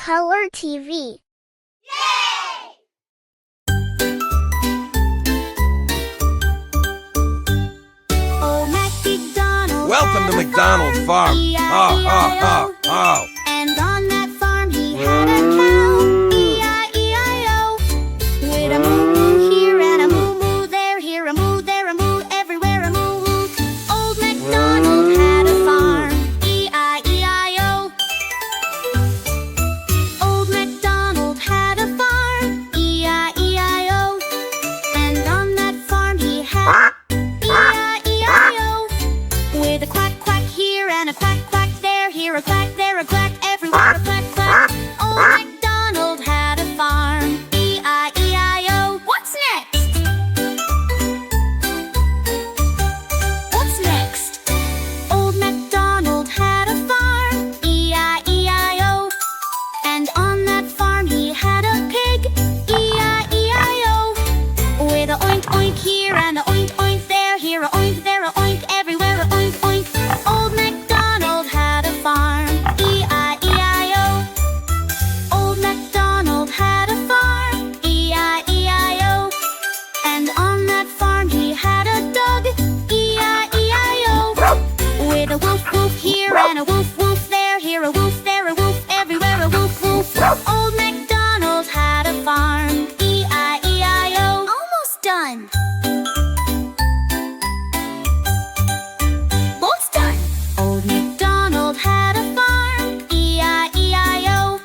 Color TV. Old MacDonald. Welcome to MacDonald Farm. Oh. And on that farm he had a cow. E-I-E-I-O. With a moo-moo here and a moo-moo there. Here a moo, there a moo, everywhere a moo-moo. Old MacDonald had a farm. E-I-E-I-O. Old MacDonald had a farm. E-I-E-I-O. And on that farm he had E-I-E-I-O. With a quack quack here and a quack quack there. Here a quack, there a quack, everywhere a quack quack. Old MacDonald had a farm. E-I-E-I-O. What's next? What's next? Old MacDonald had a farm. E-I-E-I-O. And on that farm he had a pig. E-I-E-I-O. With a oink oink here and a oink oink there. Here a oink, there a oink, everywhere a oink oink. Old MacDonald had a farm. E-I-E-I-O. Old MacDonald had a farm. E-I-E-I-O. And on that farm he had a dog. E-I-E-I-O. With a woof woof here and a woof woof there. Here a woof, there a woof, everywhere a woof woof. Old MacDonald had a farm. E-I-E-I-O. Almost done. Almost done. Old MacDonald had a farm. E-I-E-I-O.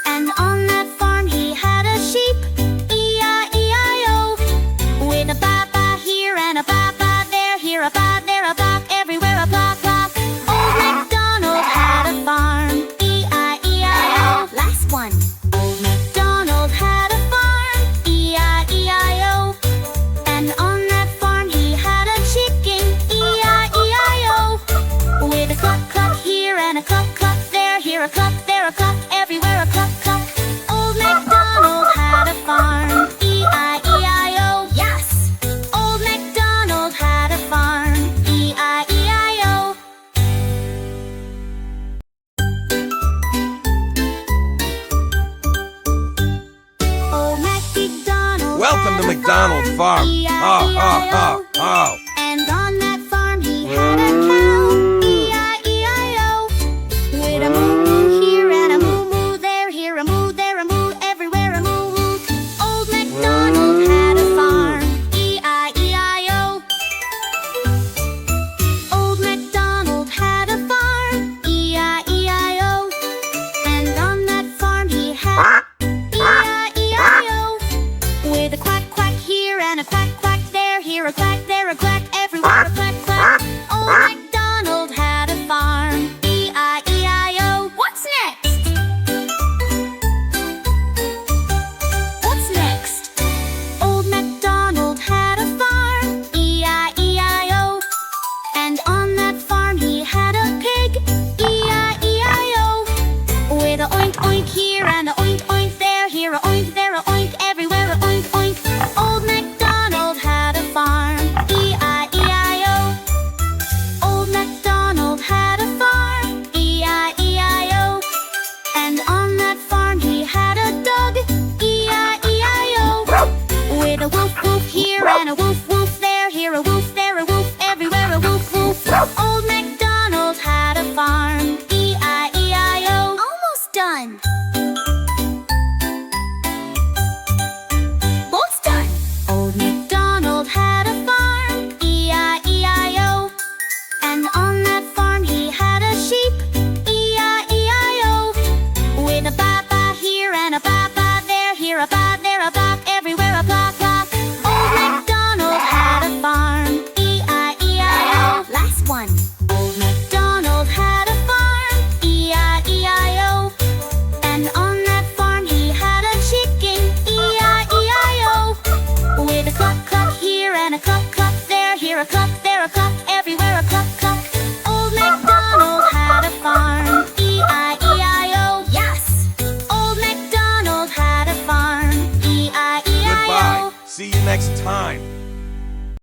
And on that farm he had a sheep. E-I-E-I-O. With a ba-ba here and a ba-ba there. Here a ba, there a ba, everywhere a ba-ba. Old MacDonald had a farm. E-I-E-I-O. Last one. Old MacDonald had a farm. E-I-E-I-O. And on that farm he had a chicken. E-I-E-I-O. With a cluck cluck here and a cluck cluck there. Here a cluck, there a cluck, everywhere a cluck cluck. Old MacDonald had a farm. E-I-E-I-O. Yes! Old MacDonald had a farm. E-I-E-I-O. Old MacDonald. Welcome to MacDonald Farm. Oh. And on that farm he had a cow. E-I-E-I-O. With a moo-moo here and a moo-moo there. Here a moo, there a moo, everywhere a moo-moo. Old MacDonald had a farm. E-I-E-I-O. Old MacDonald had a farm. E-I-E-I-O. And on that farm he had E-I-E-I-O. With a quack quack here and a quack quack there. Here a quack, there a quack, everywhere a quack quack. Old MacDonald had a farm. E-I-E-I-O. What's next? What's next? Old MacDonald had a farm. E-I-E-I-O. And on that farm he had a pig. E-I-E-I-O. With a oink oink here and a oink oink there. Here a oink, there a oink, everywhere a oink oink. Old MacDonald had a farm. E-I-E-I-O. Old MacDonald had a farm. E-I-E-I-O. And on that farm he had a dog. E-I-E-I-O. With a woof woof here and a woof woof there. Here a woof, there a woof, everywhere a woof woof. Old MacDonald had a farm. E-I-E-I-O. Almost done. Almost done. Old MacDonald had a farm. E-I-E-I-O. And on that farm he had a sheep. E-I-E-I-O. With a ba-ba here and a ba-ba there. Here a ba, there a ba, everywhere a ba-ba. Old MacDonald had a farm. E-I-E-I-O. Last one. Old MacDonald had a farm. E-I-E-I-O. And on that farm he had a chicken. E-I-E-I-O. With a cluck cluck here and a cluck cluck there. Here a cluck, there a cluck, everywhere a cluck cluck. Old MacDonald had a farm. E-I-E-I-O. Yes! Old MacDonald had a farm. E-I-E-I-O. Goodbye. See you next time.